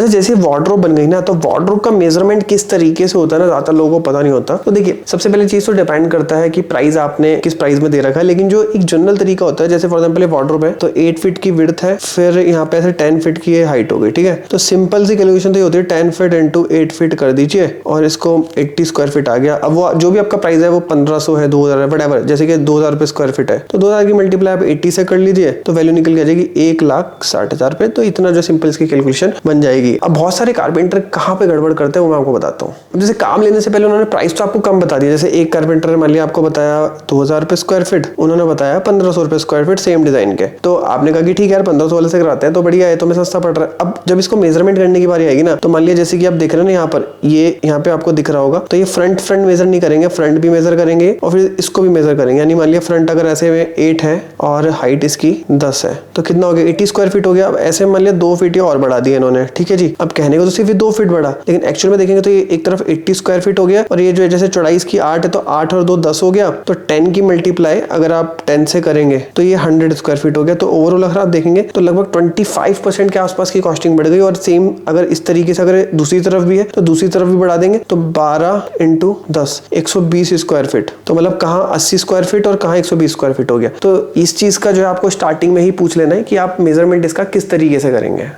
अच्छा जैसे वार्डरोब बन गई ना, तो वार्डरोब का मेजरमेंट किस तरीके से होता है ना, ज्यादा लोगों को पता नहीं होता। तो देखिए सबसे पहले चीज तो डिपेंड करता है कि प्राइस आपने किस प्राइस में दे रखा है, लेकिन जो एक जनरल तरीका होता है, जैसे फॉर एग्जांपल वार्डरोब है तो 8 फीट की विड्थ है, फिर यहाँ पे ऐसे 10 फीट की हाइट हो गई, ठीक है। तो सिंपल सी कैलकुलेशन तो ये होती है 10 फीट इंटू 8 फीट कर दीजिए और इसको 80 स्क्वायर फीट आ गया। अब वो जो भी आपका प्राइस है वो 1500 है, 2000 है, वटएवर, जैसे कि 2000 रुपए स्क्वायर फीट है तो 2000 की मल्टीप्लाई आप 80 से कर लीजिए तो वैल्यू निकल के आ जाएगी 1,60,000 रुपए। तो इतना जो सिंपल इसकी कैलकुलेशन बन जाएगी। अब बहुत सारे कारपेंटर कहाँ पे गड़बड़ करते हैं वो मैं आपको बताता हूँ। जैसे काम लेने से पहले उन्होंने प्राइस तो आपको कम बता दिया, जैसे एक कारपेंटर ने मान लिया आपको बताया 2000 रुपए स्क्वायर फीट, उन्होंने बताया 1500 रुपए स्क्वायर फीट सेम डिजाइन के। तो आपने कहा कि ठीक है यार 1500 वाले से कराते हैं तो बढ़िया है, तो मैं सस्ता पड़ रहा है। अब जब इसको मेजरमेंट करने की बारी आएगी ना, तो मान लिया जैसे कि आप देख रहे हैं ना यहाँ पर, ये यहाँ पे आपको दिख रहा होगा, तो ये फ्रंट मेजर नहीं करेंगे, फ्रंट भी मेजर करेंगे और फिर इसको भी मेजर करेंगे। यानी मान लिया फ्रंट अगर ऐसे में 8 है और हाइट इसकी 10 है तो कितना हो गया 80 स्क्वायर फीट हो गया। अब ऐसे मान लिया 2 फीट और बढ़ा दिया इन्होंने, ठीक है जी। अब कहने को तो सिर्फ 2 फीट बढ़ा, लेकिन एक्चुअल में देखेंगे तो ये एक तरफ 80 स्क्वायर फीट हो गया और ये जो है जैसे चौड़ाई इसकी 8 है तो 8 और 2 10 हो गया। तो 10 की मल्टीप्लाई अगर आप 10 से करेंगे तो ये 100 स्क्वायर फीट हो गया। तो ओवरऑल अगर आप देखेंगे तो लगभग 25% के आसपास की कॉस्टिंग बढ़ गई। और सेम अगर इस तरीके से अगर दूसरी तरफ भी है तो दूसरी तरफ भी बढ़ा देंगे तो 12 इंटू 10 120 स्क्वायर फीट। तो मतलब कहाँ 80 स्क्वायर फीट और कहाँ 120 स्क्वायर फीट हो गया। तो इस चीज का जो है आपको स्टार्टिंग में ही पूछ लेना है कि आप मेजरमेंट इसका किस तरीके से करेंगे।